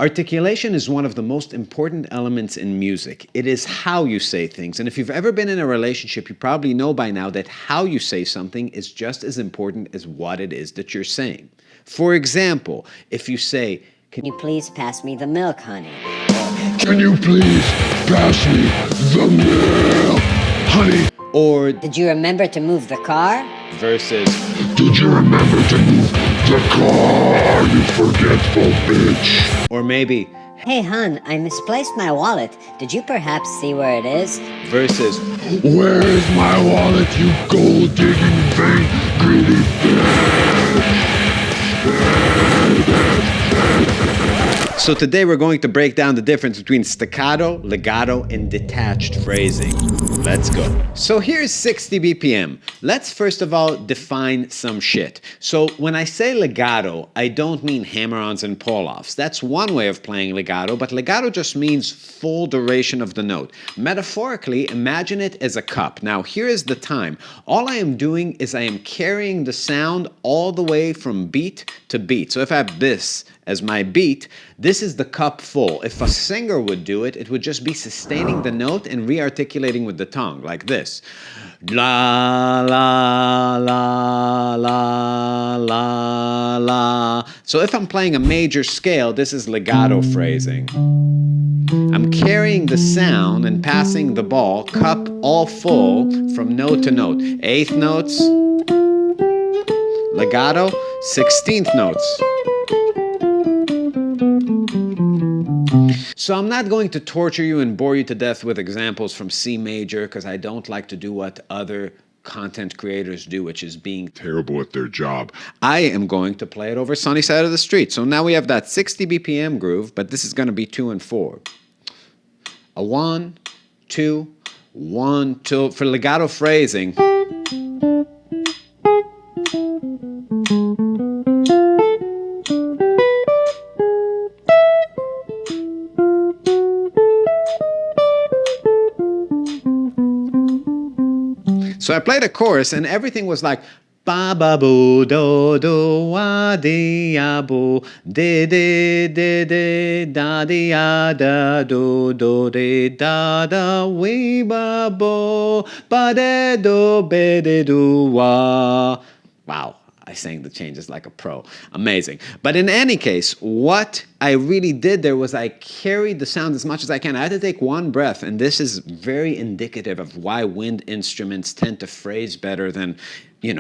Articulation is one of the most important elements in music. It is how you say things. And if you've ever been in a relationship, you probably know by now that how you say something is just as important as what it is that you're saying. For example, if you say, "Can you please pass me the milk, honey?" "Can you please pass me the milk, honey?" Or, "Did you remember to move the car?" Versus, "Did you remember to move the car, you forgetful bitch?" Or maybe, "Hey, hon, I misplaced my wallet. Did you perhaps see where it is?" Versus, "Where's my wallet, you gold-digging, vain, greedy bitch?" So today we're going to break down the difference between staccato, legato, and detached phrasing. Let's go. So here's 60 BPM. Let's first of all define some shit. So when I say legato, I don't mean hammer-ons and pull-offs. That's one way of playing legato, but legato just means full duration of the note. Metaphorically, imagine it as a cup. Now here is the time. All I am doing is I am carrying the sound all the way from beat to beat. So if I have this as my beat, this is the cup full. If a singer would do it, it would just be sustaining the note and re-articulating with the tongue, like this. La, la, la, la, la, la. So if I'm playing a major scale, this is legato phrasing. I'm carrying the sound and passing the ball, cup all full, from note to note. Eighth notes, legato, 16th notes. So I'm not going to torture you and bore you to death with examples from C major, because I don't like to do what other content creators do, which is being terrible at their job. I am going to play it over Sunny Side of the Street. So now we have that 60 BPM groove, but this is going to be 2 and 4. A 1, 2, 1, 2. For legato phrasing, so I played a chorus and everything was like ba ba boo do do wa di ya boo di di di di da di ya da do do di da da we ba bo ba de do be de do wa. Wow. I sang the changes like a pro. Amazing. But in any case, what I really did there was I carried the sound as much as I can. I had to take one breath, and this is very indicative of why wind instruments tend to phrase better than,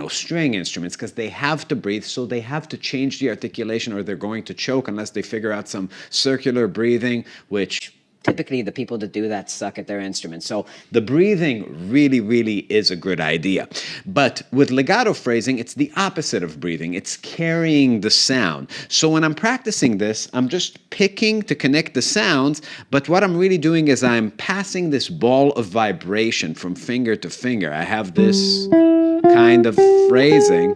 string instruments, because they have to breathe, so they have to change the articulation or they're going to choke unless they figure out some circular breathing, which typically the people that do that suck at their instruments. So the breathing really, really is a good idea. But with legato phrasing, it's the opposite of breathing. It's carrying the sound. So when I'm practicing this, I'm just picking to connect the sounds, but what I'm really doing is I'm passing this ball of vibration from finger to finger. I have this kind of phrasing.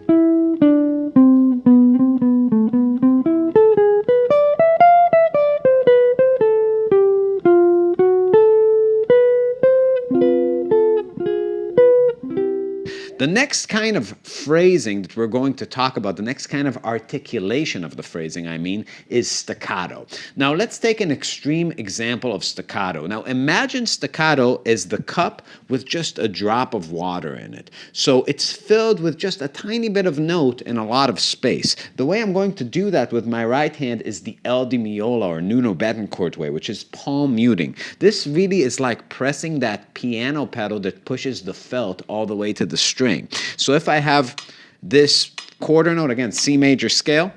The next kind of phrasing that we're going to talk about, the next kind of articulation of the phrasing, is staccato. Now, let's take an extreme example of staccato. Now, imagine staccato as the cup with just a drop of water in it. So it's filled with just a tiny bit of note and a lot of space. The way I'm going to do that with my right hand is the El Di Meola or Nuno Bettencourt way, which is palm muting. This really is like pressing that piano pedal that pushes the felt all the way to the string. So if I have this quarter note, again, C major scale,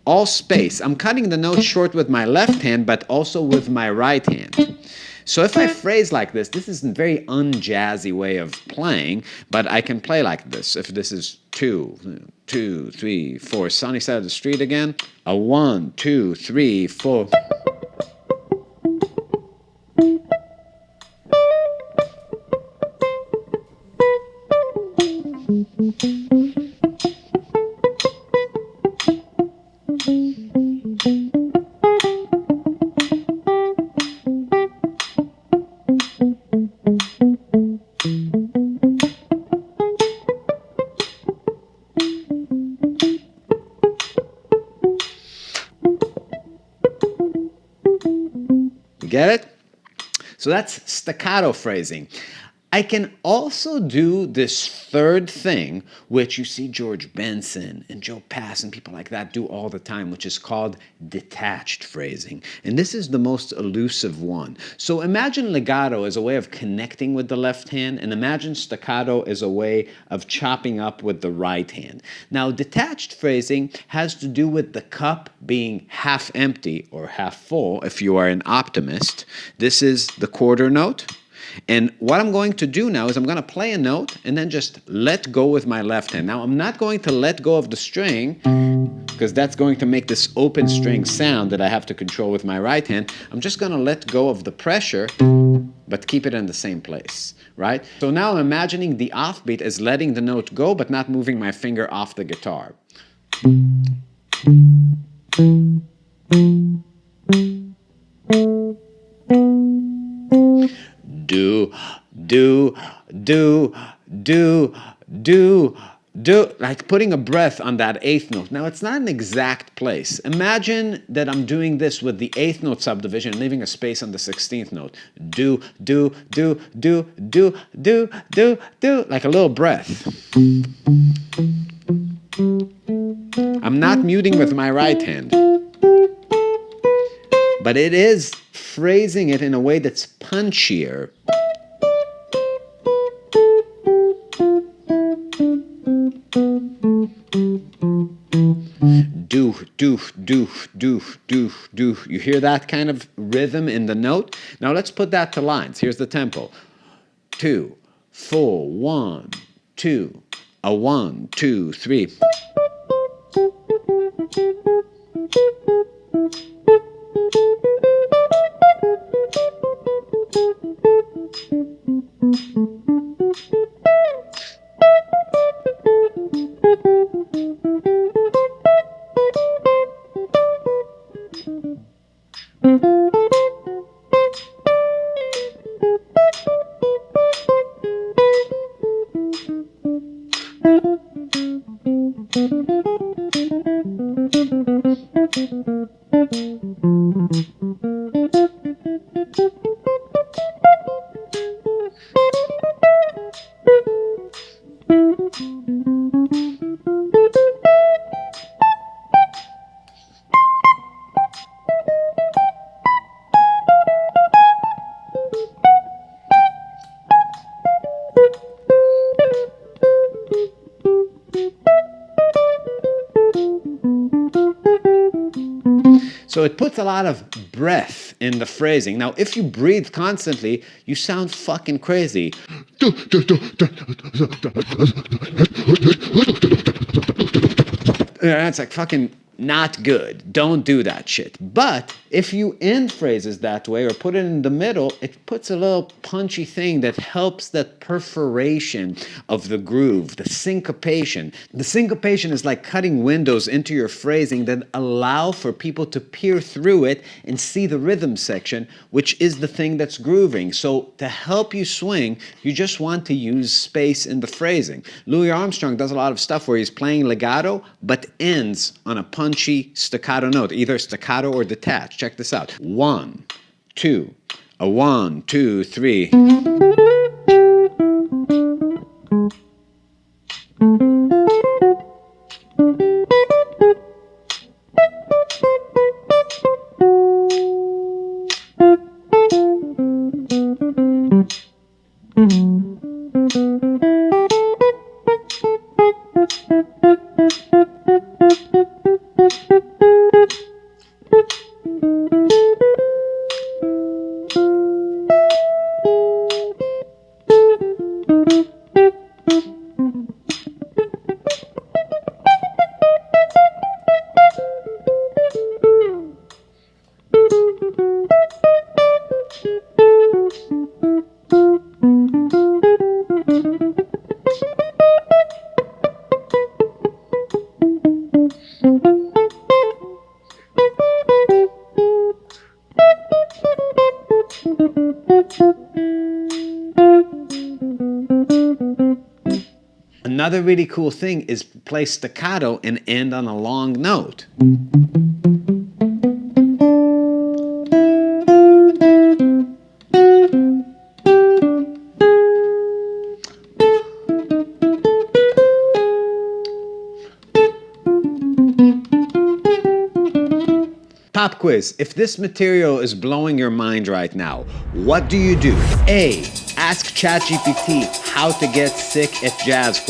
all space. I'm cutting the note short with my left hand, but also with my right hand. So if I phrase like this is a very unjazzy way of playing, but I can play like this. If this is 2, 2, 3, 4, Sunny Side of the Street again, a 1, 2, 3, 4. Get it? So that's staccato phrasing. I can also do this third thing, which you see George Benson and Joe Pass and people like that do all the time, which is called detached phrasing. And this is the most elusive one. So imagine legato as a way of connecting with the left hand, and imagine staccato as a way of chopping up with the right hand. Now, detached phrasing has to do with the cup being half empty or half full if you are an optimist. This is the quarter note. And what I'm going to do now is I'm going to play a note and then just let go with my left hand. Now, I'm not going to let go of the string because that's going to make this open string sound that I have to control with my right hand. I'm just going to let go of the pressure, but keep it in the same place, right? So now I'm imagining the offbeat as letting the note go, but not moving my finger off the guitar. Do, do, do, do, do, do, like putting a breath on that eighth note. Now, it's not an exact place. Imagine that I'm doing this with the eighth note subdivision, leaving a space on the 16th note. Do, do, do, do, do, do, do, do, like a little breath. I'm not muting with my right hand, but it is phrasing it in a way that's punchier. Do, do, do, do, do, do. You hear that kind of rhythm in the note? Now let's put that to lines. Here's the tempo. 2, 4, 1, 2, a 1, 2, 3. So it puts a lot of breath in the phrasing. Now, if you breathe constantly, you sound fucking crazy. It's like fucking not good. Don't do that shit. But if you end phrases that way or put it in the middle, it puts a little punchy thing that helps that perforation of the groove, the syncopation. The syncopation is like cutting windows into your phrasing that allow for people to peer through it and see the rhythm section, which is the thing that's grooving. So to help you swing, you just want to use space in the phrasing. Louis Armstrong does a lot of stuff where he's playing legato, but ends on a punchy staccato note, either staccato or detached. Check this out. 1, 2, a 1, 2, 3. Another really cool thing is play staccato and end on a long note. Pop quiz. If this material is blowing your mind right now, what do you do? A. Ask ChatGPT how to get sick at jazz ?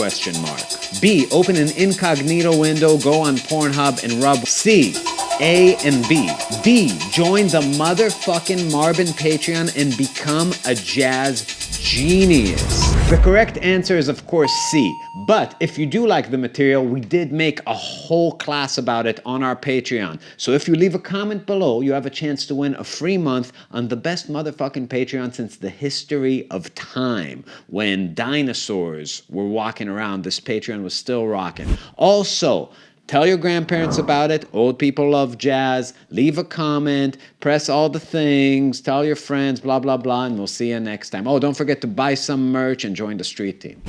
B. Open an incognito window, go on Pornhub and rub. C. A and B. D. Join the motherfucking Marvin Patreon and become a jazz genius. The correct answer is of course C. But if you do like the material, we did make a whole class about it on our Patreon. So if you leave a comment below, you have a chance to win a free month on the best motherfucking Patreon since the history of time. When dinosaurs were walking around, this Patreon was still rocking. Also, tell your grandparents about it. Old people love jazz. Leave a comment. Press all the things. Tell your friends, blah, blah, blah. And we'll see you next time. Oh, don't forget to buy some merch and join the street team.